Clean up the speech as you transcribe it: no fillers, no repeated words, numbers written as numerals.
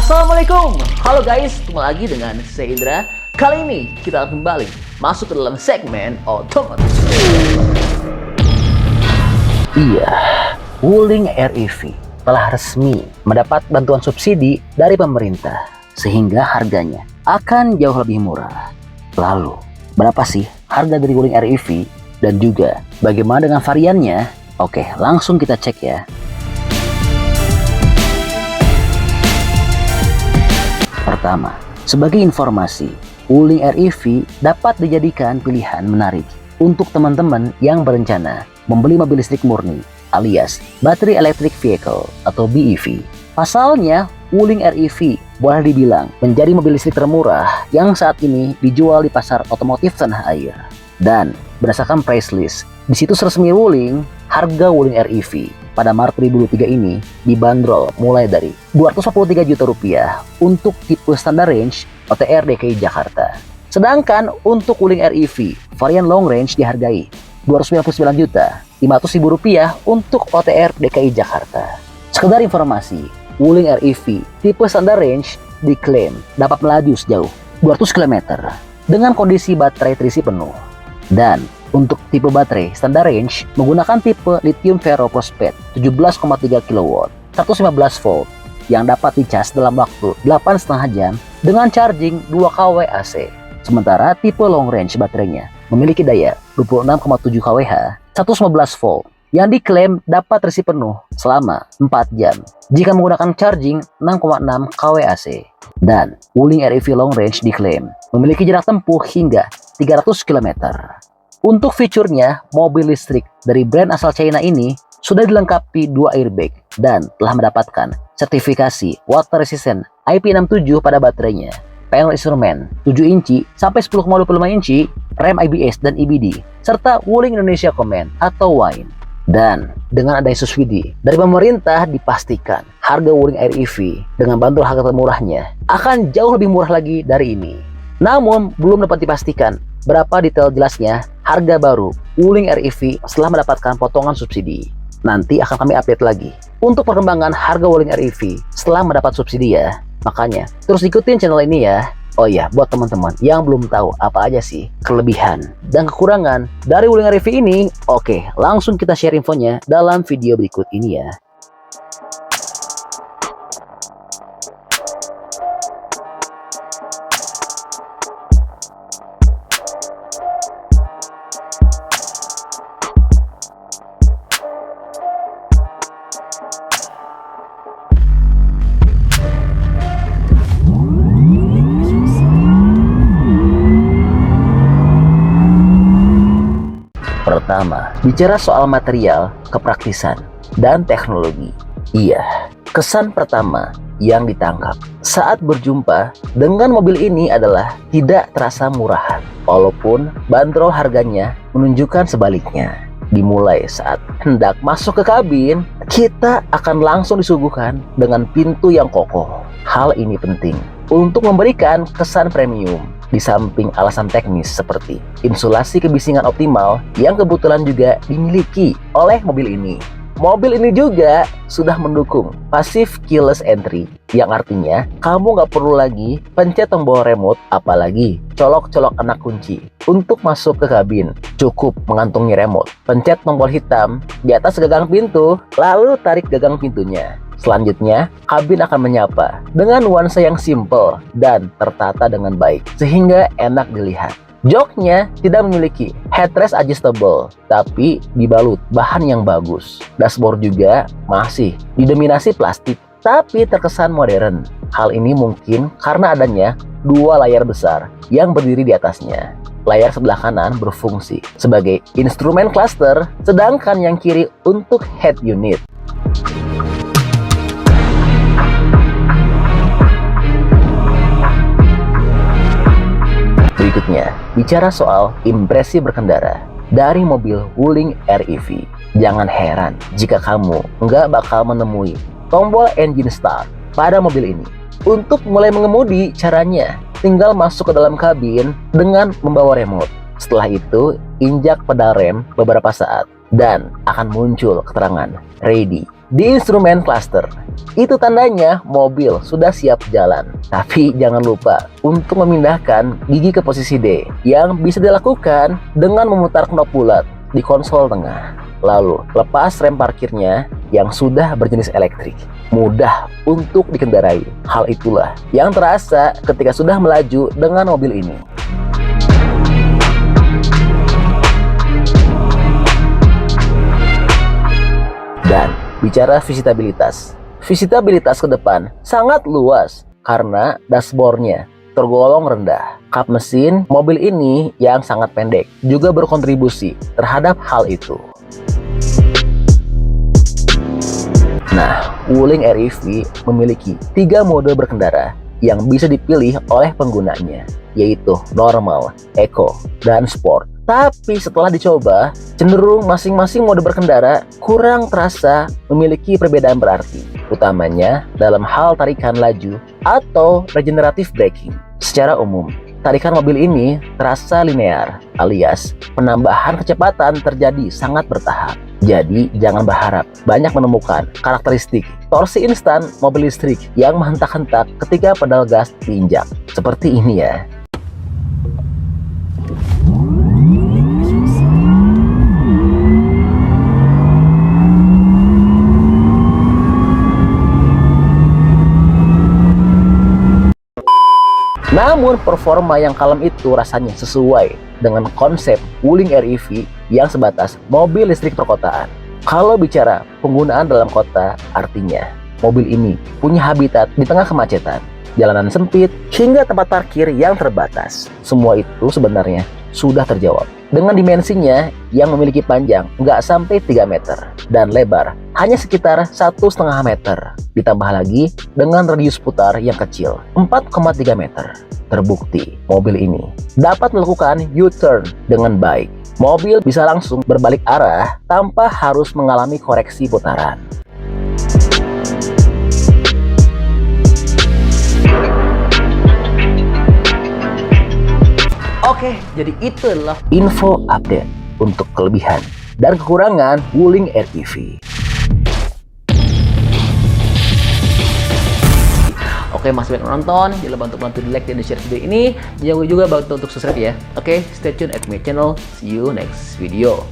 Assalamualaikum, halo guys, kembali lagi dengan saya Indra. Kali ini kita akan kembali masuk ke dalam segmen otomotif. Iya, Wuling REV telah resmi mendapat bantuan subsidi dari pemerintah sehingga harganya akan jauh lebih murah. Lalu, berapa sih harga dari Wuling REV dan juga bagaimana dengan variannya? Oke, langsung kita cek ya. Pertama, sebagai informasi, Wuling REV dapat dijadikan pilihan menarik untuk teman-teman yang berencana membeli mobil listrik murni alias Battery Electric Vehicle atau BEV. Pasalnya, Wuling REV boleh dibilang menjadi mobil listrik termurah yang saat ini dijual di pasar otomotif tanah air. Dan berdasarkan price list di situs resmi Wuling, harga Wuling REV pada Maret 2023 ini dibanderol mulai dari Rp243 juta untuk tipe standar range OTR DKI Jakarta. Sedangkan untuk Wuling REV varian long range dihargai Rp299 juta Rp500.000 untuk OTR DKI Jakarta. Sekedar informasi, Wuling REV tipe standar range diklaim dapat melaju sejauh 200 km dengan kondisi baterai terisi penuh. Dan untuk tipe baterai standar range menggunakan tipe lithium ferrophosphate 17,3 kW 115 volt yang dapat dicas dalam waktu 8,5 jam dengan charging 2 kW AC. Sementara tipe long range baterainya memiliki daya 26,7 kWh 115 volt yang diklaim dapat terisi penuh selama 4 jam jika menggunakan charging 6,6 kW AC. Dan Wuling REV long range diklaim memiliki jarak tempuh hingga 300 km. Untuk fiturnya, mobil listrik dari brand asal China ini sudah dilengkapi 2 airbag dan telah mendapatkan sertifikasi water resistant IP67 pada baterainya, panel instrumen 7 inci sampai 10,25 inci, rem ABS dan EBD, serta Wuling Indonesia Command atau WINE. Dan dengan adanya subsidi dari pemerintah dipastikan harga Wuling REV dengan bantuan harga termurahnya akan jauh lebih murah lagi dari ini. Namun belum dapat dipastikan berapa detail jelasnya harga baru Wuling REV setelah mendapatkan potongan subsidi. Nanti akan kami update lagi untuk perkembangan harga Wuling REV setelah mendapat subsidi ya. Makanya terus ikutin channel ini ya. Oh iya, buat teman-teman yang belum tahu apa aja sih kelebihan dan kekurangan dari Wuling REV ini, oke, langsung kita share infonya dalam video berikut ini ya. Pertama, bicara soal material, kepraktisan, dan teknologi. Iya, kesan pertama yang ditangkap saat berjumpa dengan mobil ini adalah tidak terasa murahan, walaupun bandrol harganya menunjukkan sebaliknya. Dimulai saat hendak masuk ke kabin, kita akan langsung disuguhkan dengan pintu yang kokoh. Hal ini penting untuk memberikan kesan premium. Di samping alasan teknis seperti insulasi kebisingan optimal yang kebetulan juga dimiliki oleh mobil ini. Mobil ini juga sudah mendukung passive keyless entry, yang artinya kamu nggak perlu lagi pencet tombol remote apalagi colok-colok anak kunci untuk masuk ke kabin. Cukup mengantungi remote, pencet tombol hitam di atas gagang pintu, lalu tarik gagang pintunya. Selanjutnya, kabin akan menyapa dengan nuansa yang simple dan tertata dengan baik, sehingga enak dilihat. Joknya tidak memiliki headrest adjustable, tapi dibalut bahan yang bagus. Dashboard juga masih didominasi plastik, tapi terkesan modern. Hal ini mungkin karena adanya 2 layar besar yang berdiri di atasnya. Layar sebelah kanan berfungsi sebagai instrumen cluster, sedangkan yang kiri untuk head unit. Berikutnya, bicara soal impresi berkendara dari mobil Wuling REV. Jangan heran jika kamu nggak bakal menemui tombol engine start pada mobil ini. Untuk mulai mengemudi, caranya tinggal masuk ke dalam kabin dengan membawa remote. Setelah itu, injak pedal rem beberapa saat dan akan muncul keterangan ready di instrumen cluster. Itu tandanya mobil sudah siap jalan. Tapi jangan lupa untuk memindahkan gigi ke posisi D yang bisa dilakukan dengan memutar knop bulat di konsol tengah. Lalu lepas rem parkirnya yang sudah berjenis elektrik. Mudah untuk dikendarai. Hal itulah yang terasa ketika sudah melaju dengan mobil ini. Dan bicara visitabilitas. Visitabilitas ke depan sangat luas karena dashboardnya tergolong rendah. Kap mesin mobil ini yang sangat pendek juga berkontribusi terhadap hal itu. Nah, Wuling REV memiliki 3 mode berkendara yang bisa dipilih oleh penggunanya, yaitu normal, eco, dan sport. Tapi setelah dicoba, cenderung masing-masing mode berkendara kurang terasa memiliki perbedaan berarti, utamanya dalam hal tarikan laju atau regenerative braking. Secara umum, tarikan mobil ini terasa linear, alias penambahan kecepatan terjadi sangat bertahap. Jadi jangan berharap banyak menemukan karakteristik torsi instan mobil listrik yang menghentak-hentak ketika pedal gas diinjak. Seperti ini ya. Namun performa yang kalem itu rasanya sesuai dengan konsep Wuling REV yang sebatas mobil listrik perkotaan. Kalau bicara penggunaan dalam kota, artinya mobil ini punya habitat di tengah kemacetan, jalanan sempit, hingga tempat parkir yang terbatas. Semua itu sebenarnya sudah terjawab dengan dimensinya yang memiliki panjang nggak sampai 3 meter dan lebar hanya sekitar 1,5 meter. Ditambah lagi dengan radius putar yang kecil 4,3 meter. Terbukti mobil ini dapat melakukan U-turn dengan baik. Mobil bisa langsung berbalik arah tanpa harus mengalami koreksi putaran. Oke, jadi itu adalah Info update untuk kelebihan dan kekurangan Wuling REV. Oke, masih banyak menonton. Jangan lupa untuk bantu di like dan di share video ini. Jangan lupa juga bantu untuk subscribe ya. Oke, stay tune at my channel. See you next video.